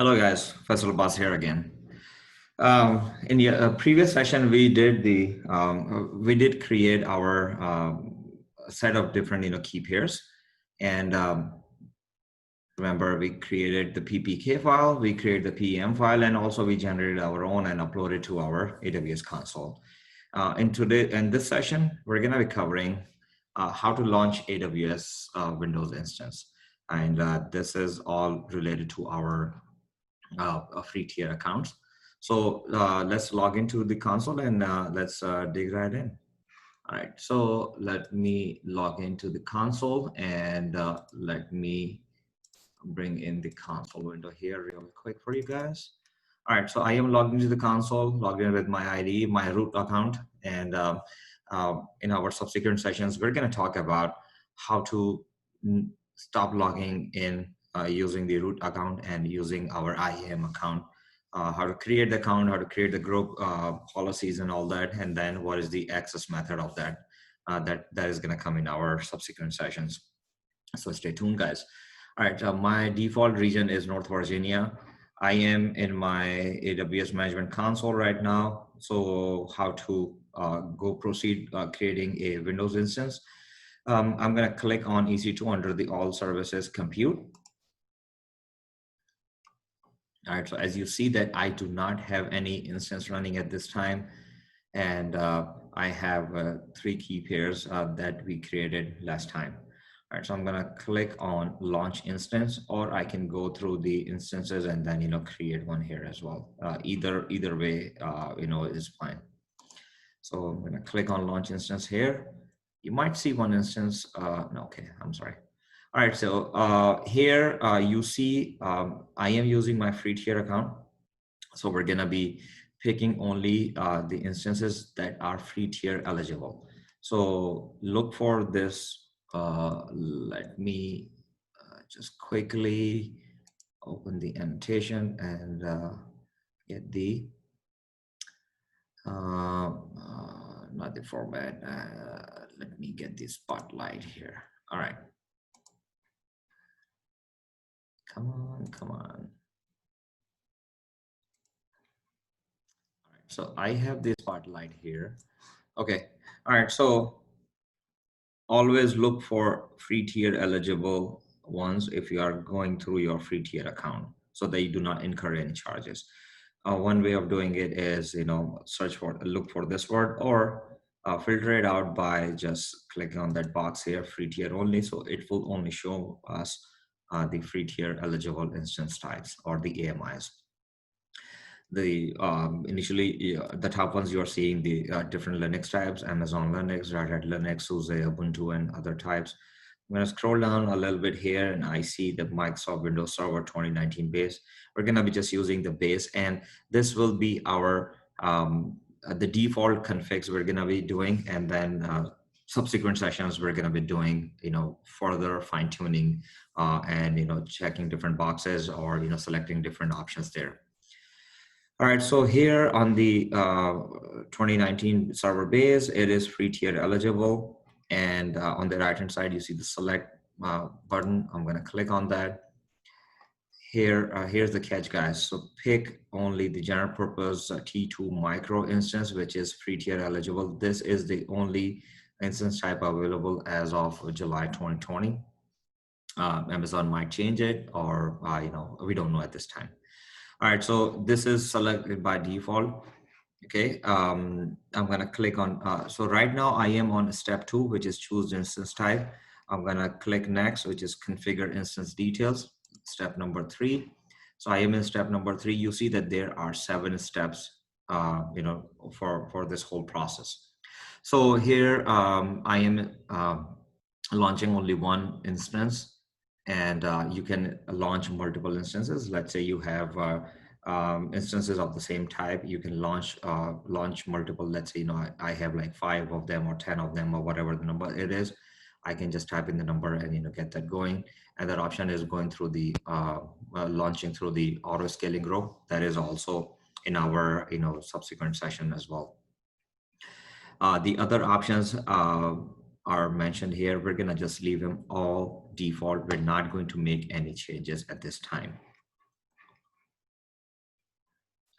Hello guys, Faisal Abbas here again. In the previous session, we did create our set of different key pairs, and remember we created the PPK file, we created the PEM file, and also we generated our own and uploaded to our AWS console. In this session, we're going to be covering how to launch AWS Windows instance, and this is all related to our free tier accounts. So let's log into the console and let's dig right in. All right, so let me log into the console and let me bring in the console window here real quick for you guys. All right, so I am logged into the console, logged in with my ID, my root account, and in our subsequent sessions, we're going to talk about how to stop logging in using the root account and using our IAM account, how to create the account, how to create the group policies and all that, and then what is the access method of that. That is going to come in our subsequent sessions. So stay tuned, guys. All right, my default region is North Virginia. I am in my AWS Management Console right now. So how to proceed creating a Windows instance. I'm going to click on EC2 under the All Services Compute. All right, so as you see that I do not have any instance running at this time. And I have 3 key pairs that we created last time. All right, so I'm gonna click on launch instance, or I can go through the instances and then create one here as well. Either way, is fine. So I'm gonna click on launch instance here. You might see one instance. No, okay, I'm sorry. All right, so here you see I am using my free tier account. So we're gonna be picking only the instances that are free tier eligible. So look for this. Let me just quickly open the annotation and get the not the format. Let me get the spotlight here. All right. Come on, come on. All right, so I have this spotlight here. Okay. All right. So always look for free tier eligible ones if you are going through your free tier account so that you do not incur any charges. One way of doing it is, look for this word or filter it out by just clicking on that box here, free tier only. So it will only show us the free tier eligible instance types or the AMIs. The initially the top ones you are seeing the different Linux types: Amazon Linux, Red Hat Linux, SUSE, Ubuntu, and other types. I'm going to scroll down a little bit here and I see the Microsoft Windows Server 2019 base. We're going to be just using the base, and this will be our the default configs we're going to be doing, and then subsequent sessions we're going to be doing further fine-tuning and checking different boxes or selecting different options there. All right, so here on the 2019 server base, it is free tier eligible. And on the right-hand side, you see the select button. I'm gonna click on that. Here's the catch, guys. So pick only the general purpose T2 micro instance, which is free tier eligible. This is the only instance type available as of July 2020. Amazon might change it, or we don't know at this time. All right, so this is selected by default. Okay, I'm gonna click on, so right now I am on step 2, which is choose instance type. I'm gonna click next, which is configure instance details, step number 3. So I am in step number 3. You see that there are 7 steps, for this whole process. So here I am launching only one instance. And you can launch multiple instances. Let's say you have instances of the same type. You can launch multiple. Let's say I have like 5 of them or 10 of them or whatever the number it is. I can just type in the number and get that going. And that option is going through the launching through the auto scaling group. That is also in our subsequent session as well. The other options are mentioned here. We're gonna just leave them all default. We're not going to make any changes at this time.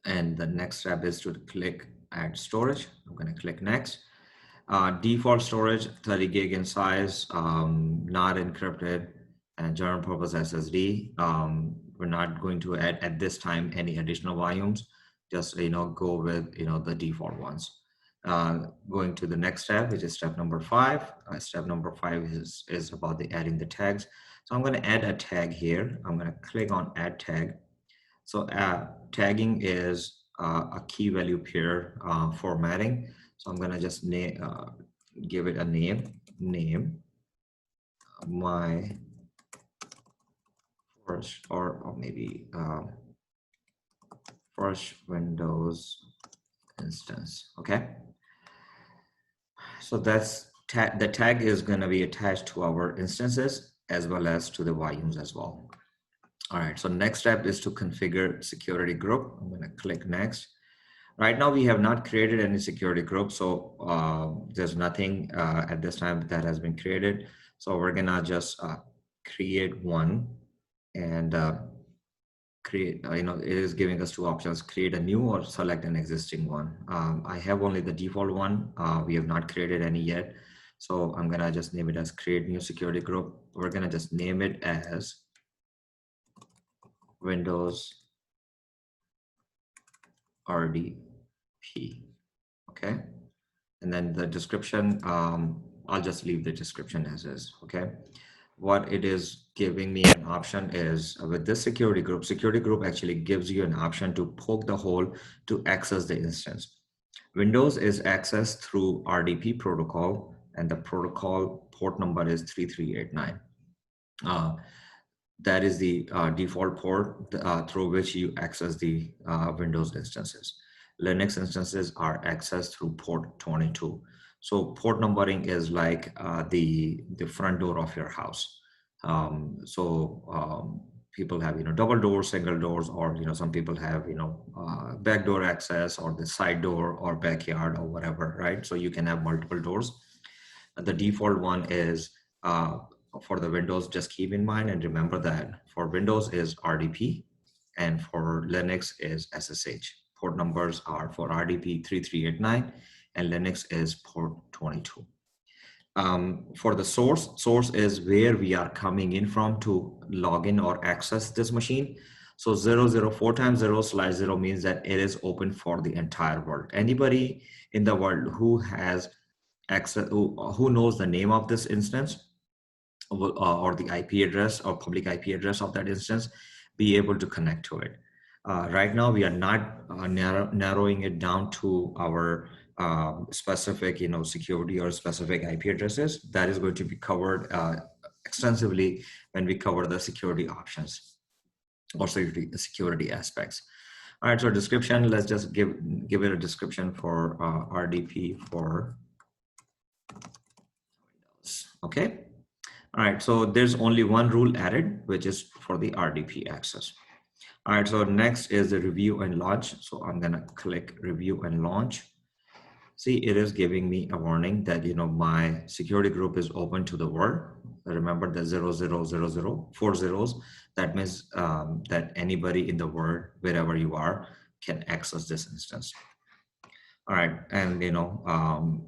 And the next step is to click add storage. I'm going to click next. Default storage 30 gig in size, not encrypted, and general purpose SSD. We're not going to add at this time any additional volumes. Just go with the default ones. Going to the next step, which is step number 5. Step number 5 is about the adding the tags. So I'm going to add a tag here. I'm going to click on add tag. So tagging is a key value pair formatting. So I'm gonna just give it a name my first, or maybe first Windows instance. Okay. So that's the tag is gonna be attached to our instances as well as to the volumes as well. All right, so next step is to configure security group. I'm gonna click next. Right now, we have not created any security group, so there's nothing at this time that has been created. So we're gonna just create one and create, it is giving us two options, create a new or select an existing one. I have only the default one. We have not created any yet. So I'm gonna just name it as create new security group. We're gonna just name it as Windows RDP, okay? And then the description, I'll just leave the description as is, okay? What it is giving me an option is with this security group actually gives you an option to poke the hole to access the instance. Windows is accessed through RDP protocol, and the protocol port number is 3389. That is the default port through which you access the Windows instances. Linux instances are accessed through port 22. So port numbering is like the front door of your house. People have double doors, single doors, or some people have back door access, or the side door, or backyard, or whatever, right? So you can have multiple doors. The default one is for the Windows. Just keep in mind and remember that for Windows is RDP, and for Linux is SSH. Port numbers are for RDP 3389 and Linux is port 22. For the source is where we are coming in from to log in or access this machine. So 004 times 0/0 means that it is open for the entire world. Anybody in the world who has access, who knows the name of this instance, or the IP address or public IP address of that instance, be able to connect to it. Right now, we are not narrowing it down to our specific, security or specific IP addresses. That is going to be covered extensively when we cover the security options or security aspects. All right, so description, let's just give it a description for RDP for Windows, okay? All right, so there's only one rule added, which is for the RDP access. All right, so next is the review and launch. So I'm gonna click review and launch. See, it is giving me a warning that, my security group is open to the world. Remember the 0000, 4 zeros. That means that anybody in the world, wherever you are, can access this instance. All right, and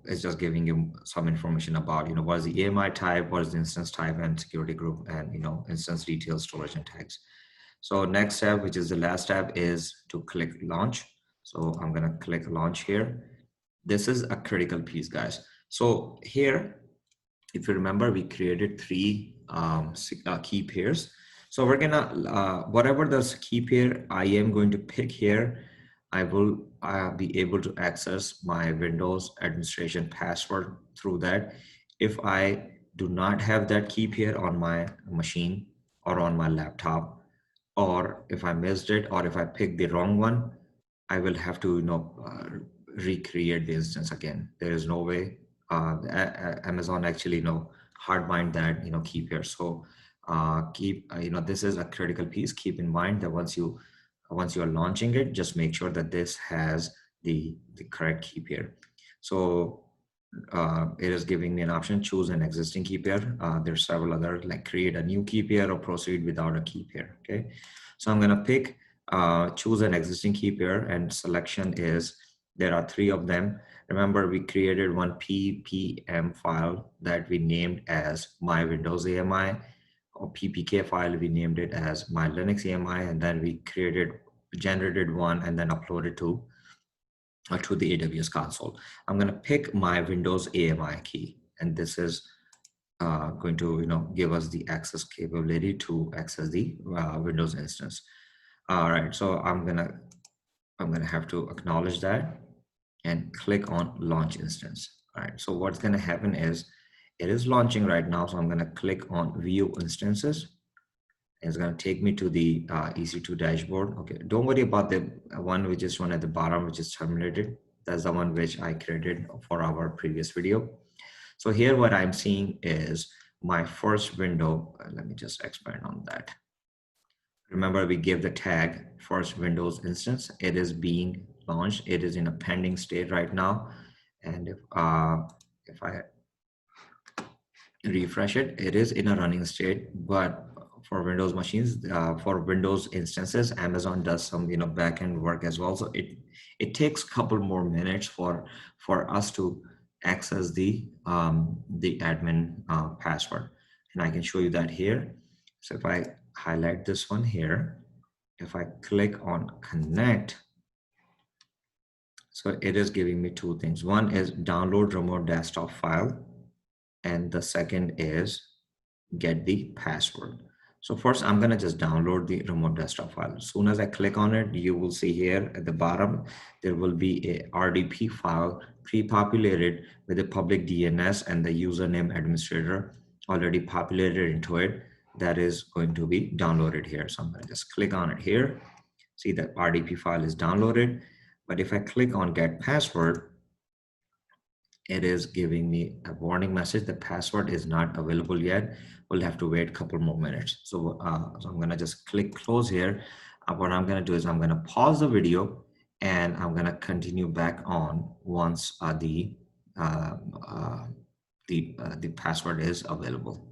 it's just giving you some information about what is the AMI type, what is the instance type, and security group, and instance details, storage, and tags. So next step, which is the last step, is to click launch. So I'm gonna click launch here. This is a critical piece, guys. So here, if you remember, we created 3 key pairs. So we're gonna whatever the key pair I am going to pick here, I will be able to access my Windows administration password through that. If I do not have that key pair on my machine or on my laptop, or if I missed it, or if I picked the wrong one, I will have to recreate the instance again. There is no way. Amazon actually hardbind that key pair. So this is a critical piece. Keep in mind that once you are launching it, just make sure that this has the correct key pair. So it is giving me an option, choose an existing key pair. There's several other, like create a new key pair or proceed without a key pair. Okay, so I'm gonna pick choose an existing key pair, and selection is, there are 3 of them. Remember, we created one ppm file that we named as my Windows AMI, or ppk file we named it as my Linux AMI, and then we generated one and then uploaded to the AWS console. I'm going to pick my Windows AMI key, and this is going to give us the access capability to access the Windows instance. All right, so I'm gonna have to acknowledge that and click on launch instance. All right, so what's gonna happen is it is launching right now, so I'm gonna click on view instances. It's gonna take me to the EC2 dashboard. Okay, don't worry about the one which is shown at the bottom, which is terminated. That's the one which I created for our previous video. So here what I'm seeing is my first window. Let me just expand on that. Remember, we gave the tag first Windows instance. It is being launched. It is in a pending state right now. And if I refresh it, it is in a running state. But for Windows machines, for Windows instances, Amazon does some backend work as well. So it takes a couple more minutes for us to access the admin password, and I can show you that here. So if I highlight this one here, if I click on connect, so it is giving me 2 things. One is download remote desktop file, and the second is get the password. So first I'm going to just download the remote desktop file. As soon as I click on it, you will see here at the bottom, there will be a RDP file pre-populated with the public DNS and the username administrator already populated into it. That is going to be downloaded here. So I'm going to just click on it here. See that RDP file is downloaded. But if I click on get password, it is giving me a warning message. The password is not available yet. We'll have to wait a couple more minutes. So, so I'm gonna just click close here. What I'm gonna do is I'm gonna pause the video and I'm gonna continue back on once the password is available.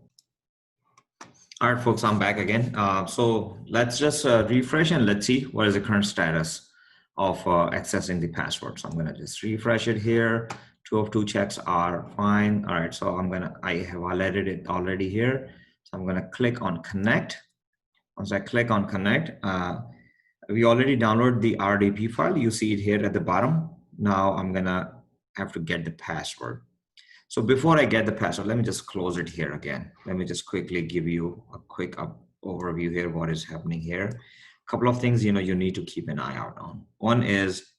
All right, folks, I'm back again. So let's just refresh and let's see what is the current status of accessing the password. So I'm gonna just refresh it here. 2 of 2 checks are fine. All right, so I have highlighted it already here. So I'm gonna click on connect. Once I click on connect, we already downloaded the RDP file. You see it here at the bottom. Now I'm gonna have to get the password. So before I get the password, let me just close it here again. Let me just quickly give you a quick overview here, what is happening here. A couple of things you need to keep an eye out on. One is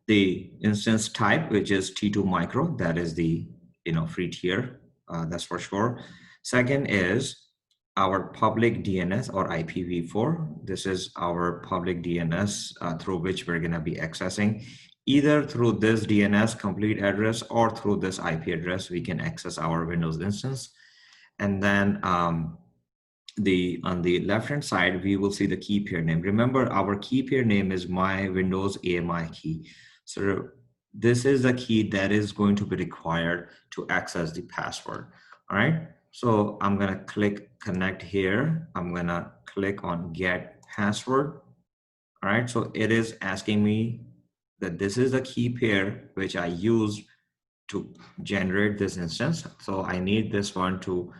the instance type, which is T2 micro. That is the free tier, that's for sure. Second is our public DNS or IPv4. This is our public DNS through which we're going to be accessing. Either through this DNS complete address or through this IP address, we can access our Windows instance. And then on the left hand side, we will see the key pair name. Remember, our key pair name is my Windows AMI key. So this is the key that is going to be required to access the password. All right. So I'm going to click connect here. I'm going to click on get password. All right. So it is asking me that this is the key pair which I use to generate this instance. So I need this one to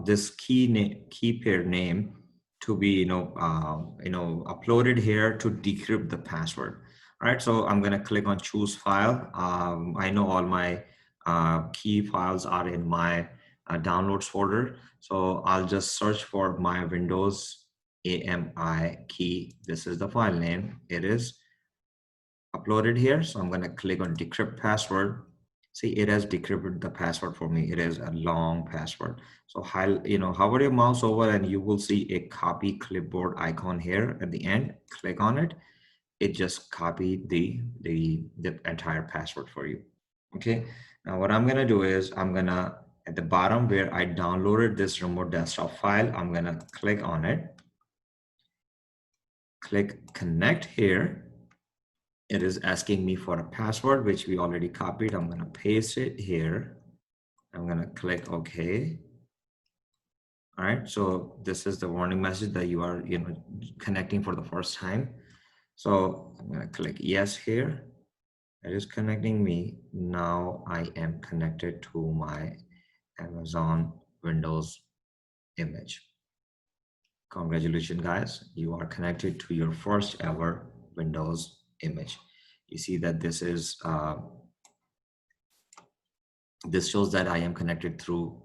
this key pair name to be uploaded here to decrypt the password. All right, so I'm going to click on choose file. I know all my key files are in my downloads folder, so I'll just search for my Windows AMI key. This is the file name. It is uploaded here, so I'm going to click on decrypt password. See, it has decrypted the password for me. It is a long password. So hover your mouse over and you will see a copy clipboard icon here at the end. Click on it. It just copied the entire password for you. Okay, now what I'm going to do is I'm going to, at the bottom where I downloaded this remote desktop file, I'm going to click on it. Click connect here. It is asking me for a password, which we already copied. I'm going to paste it here. I'm going to click OK. All right, so this is the warning message that you are, connecting for the first time. So I'm gonna click yes here. It is connecting me. Now I am connected to my Amazon Windows image. Congratulations, guys. You are connected to your first ever Windows image. You see that this shows that I am connected through,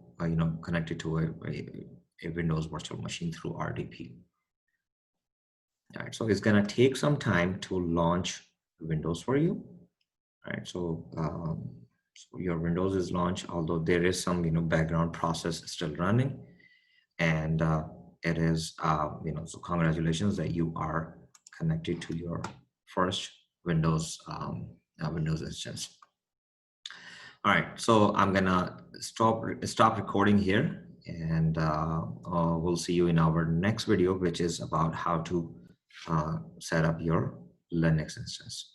connected to a Windows virtual machine through RDP. All right, so it's gonna take some time to launch Windows for you. All right, so your Windows is launched, although there is some background process still running, and it is so congratulations that you are connected to your first Windows instance. All right, so I'm gonna stop recording here, and we'll see you in our next video, which is about how to set up your Linux instance.